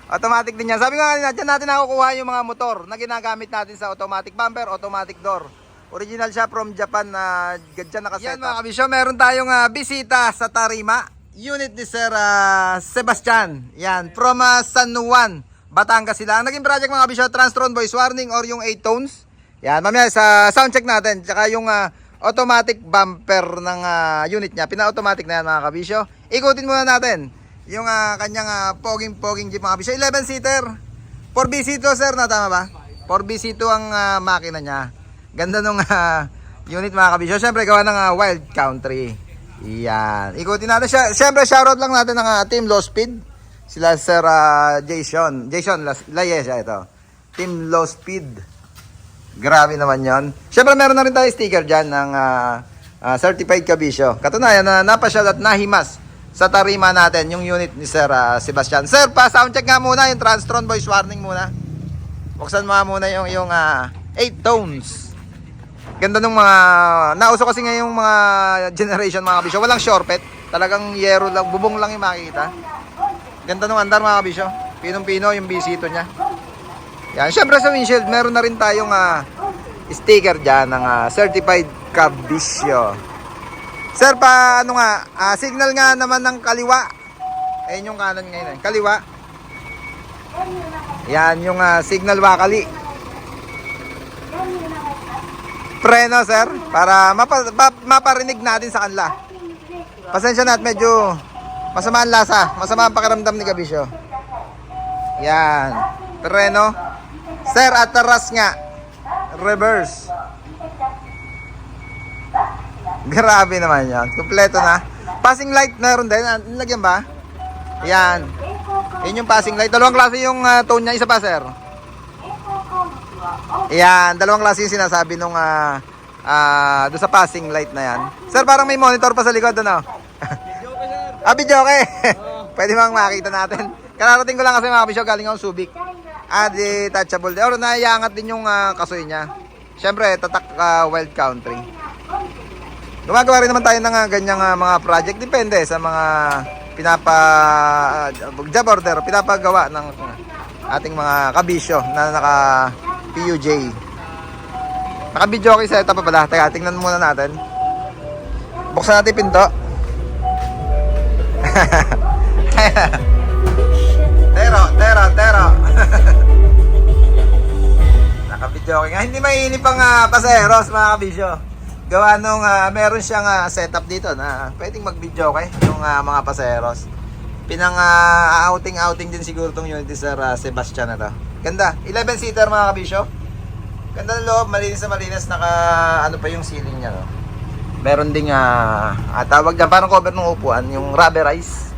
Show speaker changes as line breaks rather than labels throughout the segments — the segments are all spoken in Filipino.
Automatic din yan. Sabi nga kanina, dyan natin nakukuha yung mga motor na ginagamit natin sa automatic bumper, automatic door. Original siya from Japan na dyan nakaset. Yan mga kabisyo, meron tayong bisita sa Tarima. Unit ni Sir Sebastian. Yan, from San Juan, Batangas sila. Ang naging project mga kabisyo, Transtron voice warning or yung 8 tones. Yan, mamaya sa sound check natin. Tsaka yung automatic bumper ng unit niya. Pina-automatic na yan mga kabisyo. Ikutin muna natin yung kanyang poging jeep mga kabisyo. 11-seater. 4BC2 sir, na tama ba? 4BC2 ang makina niya. Ganda nung unit mga kabisyo. Siyempre gawa ng Wild Country. Yan. Ikutin natin siya. Siyempre shoutout lang natin ng Team Low Speed. Sila Sir Jason Layes ito. Team Low Speed. Grabe naman yon. Siyempre meron na rin tayo sticker dyan ng certified kabisyo. Katunayan na napasyal at nahimas sa Tarima natin yung unit ni Sir Sebastian. Sir, pa-soundcheck nga muna yung Transtron voice warning muna. Buksan mo muna yung 8 tones. Ganda nung mga nauso kasi ngayong mga generation mga kabisyo. Walang shortcut. Talagang yero lang, bubong lang yung makikita. Ganda nung andar mga kabisyo. Pinong-pino yung bisito niya. Yan, syempre sa windshield meron na rin tayong sticker diyan ng certified kabisyo. Sir, ano nga, signal nga naman ng kaliwa. Ayun yung kanan ngayon. Kaliwa. Yan, yung signal wakali. Preno, sir, para maparinig natin sa kanila. Pasensya na at medyo masama ang lasa. Masama ang pakiramdam ni kabisyo. Yan. Preno. Sir, atras nga. Reverse. Grabe naman yan. Kompleto na. Passing light meron din. Nilagyan ba? Yan. Yun yung passing light. Dalawang klase yung tone niya. Isa pa, sir. Yan. Dalawang klase yung sinasabi nung doon sa passing light na yan. Sir, parang may monitor pa sa likod. Ano? Video okay. Pwede mang makita natin. Kararating ko lang kasi mga kabisyo. Galing akong Subic. Detachable. Or naiangat din yung kasoy niya. Siyempre, tatak Wild Country. Gumagawa rin naman tayo ng ganyang mga project. Depende sa mga job order, pinapagawa ng ating mga kabisyo na naka PUJ. Naka video okay setup pa pala. Teka, tingnan muna natin. Buksan natin pinto. Tero. Naka video okay nga. Hindi mainip ang pasaheros mga kabisyo. Gawa nung meron siyang setup dito na pwedeng mag-video okay yung mga pasaheros. Outing din siguro tong unit Sir Sebastian na to. Ganda, 11-seater mga kabisyo. Ganda ng loob, malinis na malinis. Naka ano pa yung ceiling niya no. Meron ding tawag dyan parang cover ng upuan, yung rubberize.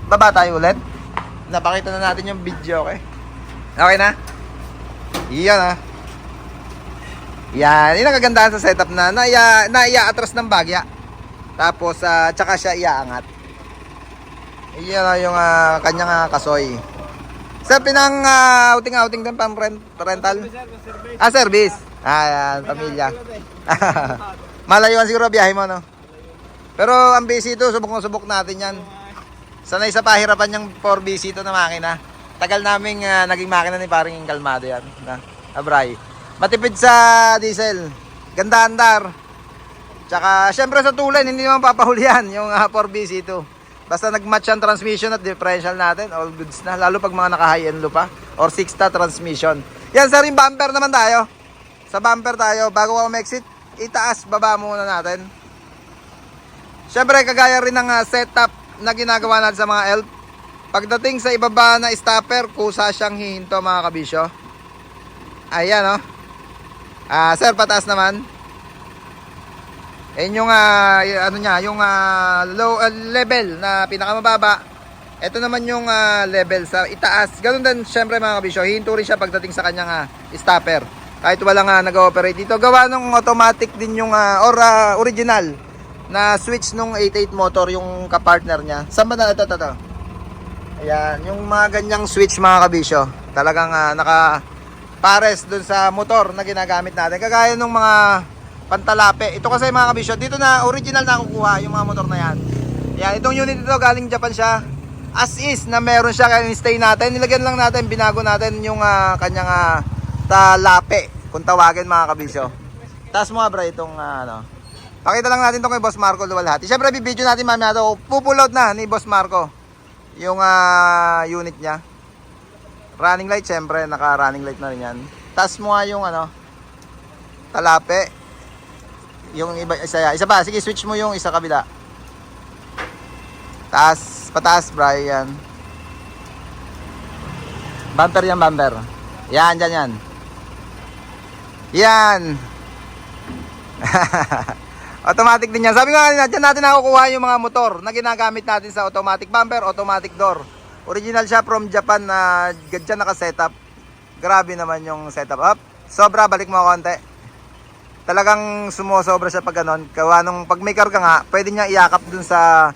Baba tayo ulit. Napakita na natin yung video okay. Okay na? Iyan Yan, yung kagandahan sa setup na naiaatras ng bagya. Tapos, tsaka siya iaangat. Iyan yung kanyang kasoy. Sir, pinang outing din pang rental? Service. Yan, pamilya. Malayuan siguro biyahe mo, no? Pero ang busy ito, subok natin yan. Sanay sa pahirapan yung 4BC ito na makina. Tagal naming naging makina ni paring kalmado yan. Abray. Matipid sa diesel. Ganda andar. Tsaka syempre sa tulan hindi naman papahulihan yung 4BC2. Basta nag-match ang transmission at differential natin, all goods na. Lalo pag mga naka-high-end pa or 6-star transmission. Yan sir, yung bumper naman tayo. Sa bumper tayo, bago ako mag-exit, itaas, baba muna natin. Syempre kagaya rin ng setup na ginagawa natin sa mga ELF. Pagdating sa ibaba na stopper, kusa siyang hihinto mga kabisyo. Ayan sir, pataas naman. Ayun yung ano niya, yung low level na pinakamababa. Ito naman yung level sa itaas. Ganun din syempre mga kabisyo, hihinto rin siya pagdating sa kanyang stopper. Kahit walang nag-ooperate dito. Gawa nung automatic din yung original na switch nung 88 motor yung kapartner niya. Saan ba na ito? Ayan, yung mga ganyang switch mga kabisyo. Talagang naka-pares dun sa motor na ginagamit natin. Kagaya nung mga pantalape. Ito kasi mga kabisyo, dito na original na kukuha yung mga motor na yan. Ayan, itong unit ito galing Japan siya. as is na meron siya kaya stay natin. Nilagyan lang natin, binago natin yung kanyang talape kung tawagin mga kabisyo. Taas mo nga bro itong ano. Pakita lang natin to kay Boss Marco Luwalhati. Siyempre bibidyo natin mamaya to. Pupulot na ni Boss Marco yung unit niya. Running light siyempre, naka running light na rin yan. Taas mo nga yung ano talape. Yung iba isa pa. Sige, switch mo yung isa kabila. Taas, pataas, Brian. Bumper yan, bumper. Yan, dyan, yan. Yan. Automatic din yan. Sabi nga kanina, dyan natin nakukuha yung mga motor na ginagamit natin sa automatic bumper, automatic door. Original siya from Japan na dyan naka-setup. Grabe naman yung setup. Up. Sobra, balik mo konti. Talagang sumusobra siya pag ganon. Kawa nung pag may karga nga, pwede niya iyakap dun sa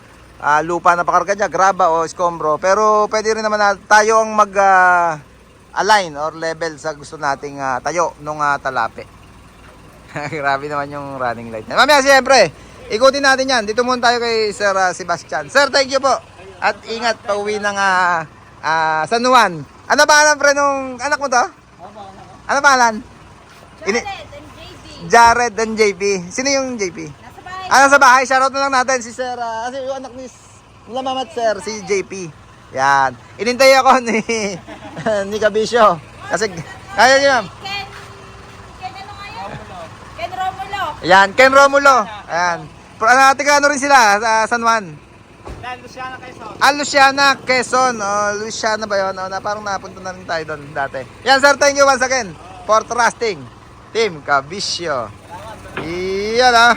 lupa na pakarga niya, graba o skombro. Pero pwede rin naman na tayo ang mag-align or level sa gusto nating tayo nung talape. Grabe naman yung running light. Mamaya siyempre, ikutin natin yan. Dito muna tayo kay Sir Sebastian. Sir, thank you po. At ingat, pauwi ng San Juan. Ano pangalan pre nung anak mo to? Ano pangalan? Jared and JP. Sino yung JP?
Nasa bahay.
Nasa bahay. Shoutout na lang natin si Sir. Kasi yung anak ni Mamat Sir, si JP. Yan. Inintay ako ni Kabisyo. Kasi, kaya niyo ma'am.
Ken ano ngayon? Ken Romulo.
Yan, Ken Romulo. Ayan. Tika ano rin sila sa San Juan.
Luciana Quezon.
Luciana, Quezon. Luciana ba yun? Parang napunta na rin tayo doon dati. Yan sir, thank you once again for trusting Team Kabisyo. Iyan